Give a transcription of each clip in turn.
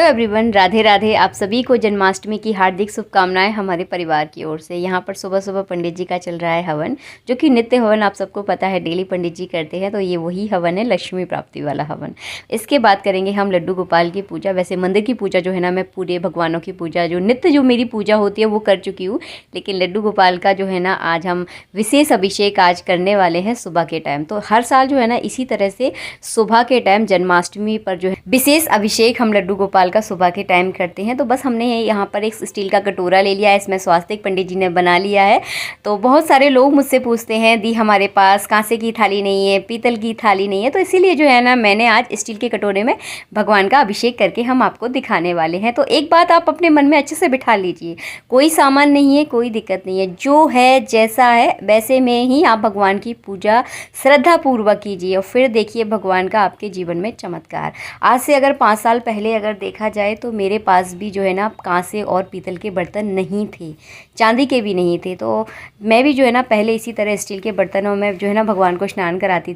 Everyone, Radhe Radhe. आप सभी को जन्माष्टमी की हार्दिक शुभकामनाएं हमारे परिवार की ओर से। यहाँ पर सुबह सुबह पंडित जी का चल रहा है हवन, जो कि नित्य हवन आप सबको पता है डेली पंडित जी करते हैं। तो ये वही हवन है, लक्ष्मी प्राप्ति वाला हवन। इसके बाद करेंगे हम लड्डू गोपाल की पूजा। वैसे मंदिर की पूजा जो है ना, मैं पूरे भगवानों की पूजा जो नित्य जो मेरी पूजा होती है वो कर चुकी हूँ, लेकिन लड्डू गोपाल का जो है ना आज हम विशेष अभिषेक आज करने वाले हैं सुबह के टाइम। तो हर साल जो है ना इसी तरह से सुबह के टाइम जन्माष्टमी पर जो है विशेष अभिषेक हम लड्डू गोपाल का सुबह के टाइम करते हैं। तो बस हमने यहाँ पर एक स्टील का कटोरा ले लिया है, इसमें स्वास्तिक पंडित जी ने बना लिया है। तो बहुत सारे लोग मुझसे पूछते हैं दी हमारे पास कांसे की थाली नहीं है, पीतल की थाली नहीं है, तो इसीलिए जो है ना मैंने आज स्टील के कटोरे में भगवान का अभिषेक करके हम आपको दिखाने वाले हैं। तो एक बात आप अपने मन में अच्छे से बिठा लीजिए, कोई सामान नहीं है, कोई दिक्कत नहीं है, जो है जैसा है वैसे में ही आप भगवान की पूजा श्रद्धापूर्वक कीजिए और फिर देखिए भगवान का आपके जीवन में चमत्कार। आज से अगर 5 साल पहले अगर देखा जाए तो मेरे पास भी जो है ना कांसे और पीतल के बर्तन नहीं थे, चांदी के भी नहीं थे। तो मैं भी जो है ना पहले इसी तरह स्टील के बर्तनों में जो है ना भगवान को स्नान कराती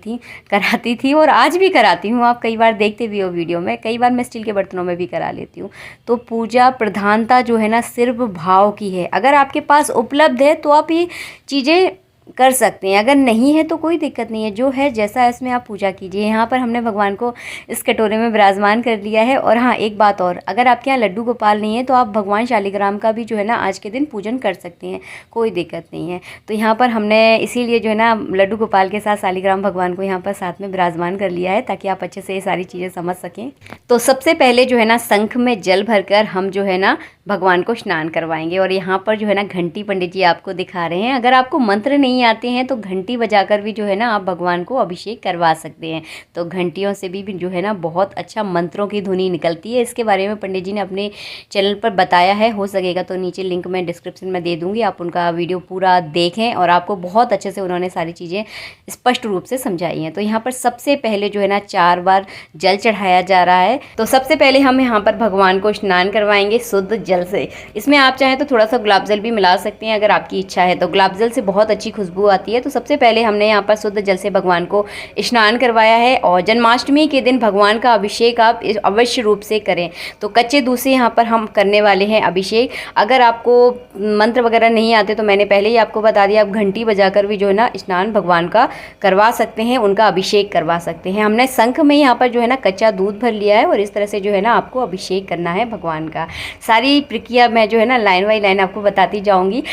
थी और आज भी कराती हूँ। आप कई बार देखते भी हो वीडियो में, कई बार मैं स्टील के बर्तनों में भी करा लेती हूँ। तो पूजा प्रधानता जो है ना सिर्फ भाव की है। अगर आपके पास उपलब्ध है तो आप ये चीज़ें कर सकते हैं, अगर नहीं है तो कोई दिक्कत नहीं है, जो है जैसा है इसमें आप पूजा कीजिए। यहाँ पर हमने भगवान को इस कटोरे में विराजमान कर लिया है। और हाँ, एक बात और, अगर आपके यहाँ लड्डू गोपाल नहीं है तो आप भगवान शालिग्राम का भी जो है ना आज के दिन पूजन कर सकते हैं, कोई दिक्कत नहीं है। तो यहाँ पर हमने इसीलिए जो है ना लड्डू गोपाल के साथ शालिग्राम भगवान को यहाँ पर साथ में विराजमान कर लिया है, ताकि आप अच्छे से ये सारी चीज़ें समझ सकें। तो सबसे पहले जो है ना शंख में जल भरकर हम जो है ना भगवान को स्नान करवाएंगे। और यहाँ पर जो है ना घंटी पंडित जी आपको दिखा रहे हैं। अगर आपको मंत्र नहीं आते हैं तो घंटी बजाकर भी जो है ना आप भगवान को अभिषेक करवा सकते हैं। तो घंटियों से भी जो है ना बहुत अच्छा मंत्रों की धुनी निकलती है। इसके बारे में पंडित जी ने अपने चैनल पर बताया है, हो सकेगा तो नीचे लिंक मैं डिस्क्रिप्शन में दे दूँगी, आप उनका वीडियो पूरा देखें और आपको बहुत अच्छे से उन्होंने सारी चीज़ें स्पष्ट रूप से समझाई हैं। तो यहाँ पर सबसे पहले जो है ना 4 बार जल चढ़ाया जा रहा है। तो सबसे पहले हम यहाँ पर भगवान को स्नान करवाएंगे शुद्ध जल से। इसमें आप चाहें तो थोड़ा सा गुलाब जल भी मिला सकते हैं, अगर आपकी इच्छा है तो। गुलाब जल से बहुत अच्छी खुशबू आती है। तो सबसे पहले हमने यहाँ पर शुद्ध जल से भगवान को स्नान करवाया है। और जन्माष्टमी के दिन भगवान का अभिषेक आप अवश्य रूप से करें। तो कच्चे दूध से यहाँ पर हम करने वाले हैं अभिषेक। अगर आपको मंत्र वगैरह नहीं आते तो मैंने पहले ही आपको बता दिया, आप घंटी बजाकर भी जो है ना स्नान भगवान का करवा सकते हैं, उनका अभिषेक करवा सकते हैं। हमने शंख में यहाँ पर जो है ना कच्चा दूध भर लिया है और इस तरह से जो है ना आपको अभिषेक करना है भगवान का। सारी प्रक्रिया मैं जो है ना लाइन बाई लाइन आपको बताती जाऊँगी।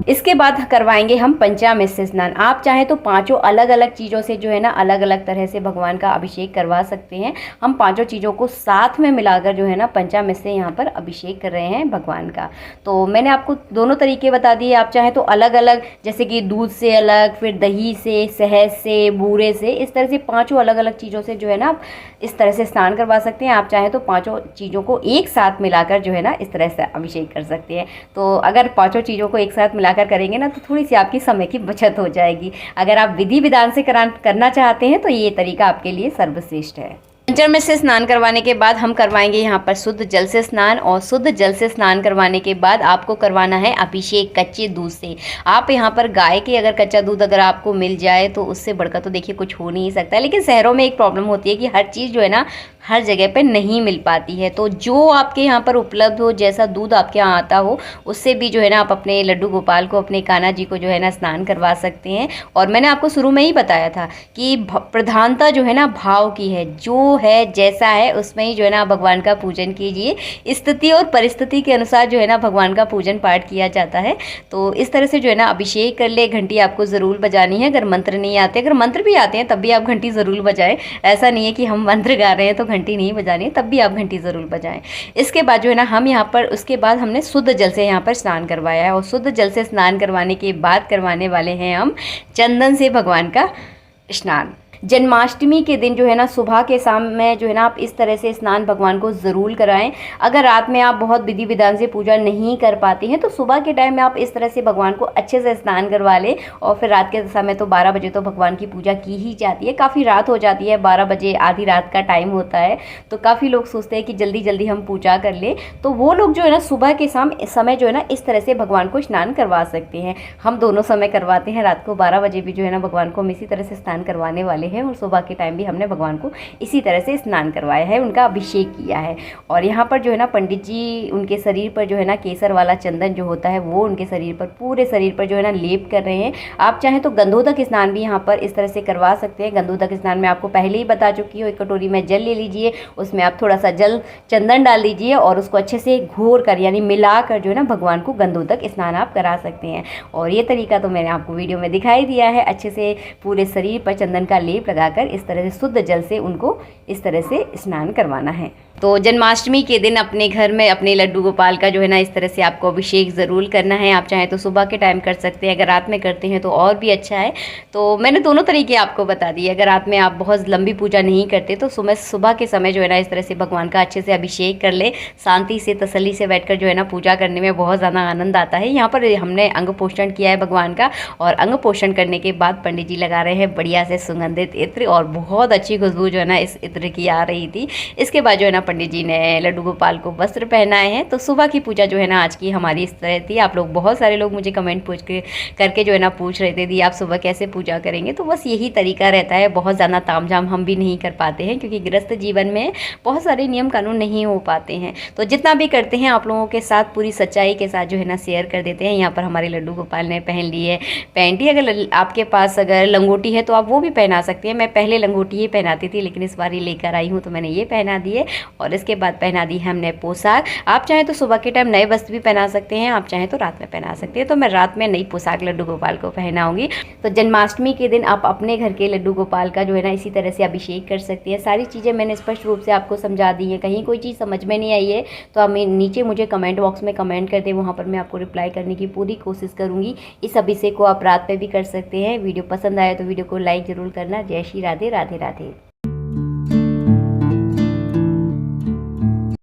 इसके बाद करवाएंगे हम पंचामृत से स्नान। आप चाहें तो 5 अलग अलग चीज़ों से जो है ना अलग अलग तरह से भगवान का अभिषेक करवा सकते हैं। हम 5 चीज़ों को साथ में मिलाकर जो है ना पंचामृत से यहाँ पर अभिषेक कर रहे हैं भगवान का। तो मैंने आपको दोनों तरीके बता दिए। आप चाहें तो अलग अलग, जैसे कि दूध से अलग, फिर दही से, शहद से, बूरे से, इस तरह से 5 अलग अलग चीज़ों से जो है ना आप इस तरह से स्नान करवा सकते हैं। आप चाहें तो 5 चीज़ों को एक साथ मिलाकर जो है ना इस तरह से अभिषेक कर सकते हैं। तो अगर 5 चीज़ों को एक साथ मिलाकर करेंगे ना तो थोड़ी सी आपकी समय की बचत हो जाएगी। अगर आप विधि विधान से करना चाहते हैं तो ये तरीका आपके लिए सर्वश्रेष्ठ है। पंचामृत से स्नान करवाने के बाद हम करवाएंगे यहाँ पर शुद्ध जल से स्नान। और शुद्ध जल से स्नान करवाने के बाद आपको करवाना है अभिषेक कच्चे दूध से। आप यहाँ पर गाय के अगर कच्चा दूध अगर आपको मिल जाए तो उससे बढ़कर तो देखिए कुछ हो नहीं सकता। लेकिन शहरों में एक प्रॉब्लम होती है कि हर चीज़ जो है ना हर जगह पे नहीं मिल पाती है। तो जो आपके यहाँ पर उपलब्ध हो, जैसा दूध आपके यहाँ आता हो, उससे भी जो है ना आप अपने लड्डू गोपाल को, अपने कान्हा जी को जो है ना स्नान करवा सकते हैं। और मैंने आपको शुरू में ही बताया था कि प्रधानता जो है ना भाव की है, जो है जैसा है उसमें ही जो है ना भगवान का पूजन कीजिए। स्थिति और परिस्थिति के अनुसार जो है ना भगवान का पूजन पाठ किया जाता है। तो इस तरह से जो है ना अभिषेक कर ले। घंटी आपको ज़रूर बजानी है। अगर मंत्र नहीं आते, अगर मंत्र भी आते हैं तब भी आप घंटी ज़रूर बजाएं। ऐसा नहीं है कि हम मंत्र गा रहे हैं तो घंटी नहीं बजानी है, तब भी आप घंटी ज़रूर बजाएं। इसके बाद जो है ना हम यहाँ पर उसके बाद हमने शुद्ध जल से यहाँ पर स्नान करवाया है। और शुद्ध जल से स्नान करवाने के बाद करवाने वाले हैं हम चंदन से भगवान का स्नान। जन्माष्टमी के दिन जो है ना सुबह के समय जो है ना आप इस तरह से स्नान भगवान को ज़रूर कराएं। अगर रात में आप बहुत विधि विधान से पूजा नहीं कर पाती हैं तो सुबह के टाइम में आप इस तरह से भगवान को अच्छे से स्नान करवा लें। और फिर रात के समय तो 12 बजे तो भगवान की पूजा की ही जाती है, काफ़ी रात हो जाती है, 12 बजे आधी रात का टाइम होता है। तो काफ़ी लोग सोचते हैं कि जल्दी जल्दी हम पूजा कर लें, तो वो लोग जो है ना सुबह के समय जो है ना इस तरह से भगवान को स्नान करवा सकते हैं। हम दोनों समय करवाते हैं, रात को 12 बजे भी जो है ना भगवान को हम इसी तरह से स्नान करवाने वाले हैं, और सुबह के टाइम भी हमने भगवान को इसी तरह से स्नान करवाया है, उनका अभिषेक किया है। और यहाँ पर जो है ना पंडित जी उनके शरीर पर जो है ना केसर वाला चंदन जो होता है वो उनके शरीर पर, पूरे शरीर पर जो है ना लेप कर रहे हैं। आप चाहें तो गंधोदक स्नान भी यहाँ पर इस तरह से करवा सकते हैं। गंधोदक स्नान में आपको पहले ही बता चुकी हूँ, एक कटोरी में जल ले लीजिए, उसमें आप थोड़ा सा जल चंदन डाल दीजिए और उसको अच्छे से घोर कर यानी मिला कर जो है ना भगवान को गंधोदक स्नान आप करा सकते हैं। और ये तरीका तो मैंने आपको वीडियो में दिखाई दिया है। अच्छे से पूरे शरीर पर चंदन का लेप लगाकर इस तरह से शुद्ध जल से उनको इस तरह से स्नान करवाना है। तो जन्माष्टमी के दिन अपने घर में अपने लड्डू गोपाल का जो है ना इस तरह से आपको अभिषेक ज़रूर करना है। आप चाहें तो सुबह के टाइम कर सकते हैं, अगर रात में करते हैं तो और भी अच्छा है। तो मैंने दोनों तरीके आपको बता दिए। अगर रात में आप बहुत लंबी पूजा नहीं करते तो सुबह के समय जो है ना इस तरह से भगवान का अच्छे से अभिषेक कर ले, शांति से तसल्ली से बैठकर जो है ना पूजा करने में बहुत ज़्यादा आनंद आता है। यहाँ पर हमने अंग पोषण किया है भगवान का, और अंग पोषण करने के बाद पंडित जी लगा रहे हैं बढ़िया से सुगंधित इत्र, और बहुत अच्छी खुशबू जो है ना इस इत्र की आ रही थी। इसके बाद जो है ना पंडित जी ने लड्डू गोपाल को वस्त्र पहनाए हैं। तो सुबह की पूजा जो है ना आज की हमारी इस तरह थी। आप लोग बहुत सारे लोग मुझे कमेंट करके जो है ना पूछ रहे थे दी आप सुबह कैसे पूजा करेंगे। तो बस यही तरीका रहता है, बहुत ज़्यादा तामझाम हम भी नहीं कर पाते हैं क्योंकि गृहस्थ जीवन में बहुत सारे नियम कानून नहीं हो पाते हैं। तो जितना भी करते हैं आप लोगों के साथ पूरी सच्चाई के साथ जो है ना शेयर कर देते हैं। यहाँ पर हमारे लड्डू गोपाल ने पहन ली है पैंटी। अगर आपके पास अगर लंगोटी है तो आप वो भी पहना सकते हैं। मैं पहले लंगोटी ही पहनाती थी, लेकिन इस बार ही लेकर आई हूँ तो मैंने ये पहना दी है। और इसके बाद पहना दी है हमने पोशाक। आप चाहें तो सुबह के टाइम नए वस्त्र भी पहना सकते हैं, आप चाहें तो रात में पहना सकते हैं। तो मैं रात में नई पोशाक लड्डू गोपाल को पहनाऊंगी। तो जन्माष्टमी के दिन आप अपने घर के लड्डू गोपाल का जो है ना इसी तरह से अभिषेक कर सकती हैं। सारी चीज़ें मैंने स्पष्ट रूप से आपको समझा दी हैं। कहीं कोई चीज़ समझ में नहीं आई है तो आप नीचे मुझे कमेंट बॉक्स में कमेंट कर दें, वहाँ पर मैं आपको रिप्लाई करने की पूरी कोशिश करूँगी। इस अभिषेक को आप रात में भी कर सकते हैं। वीडियो पसंद आए तो वीडियो को लाइक ज़रूर करना। जय श्री राधे राधे राधे।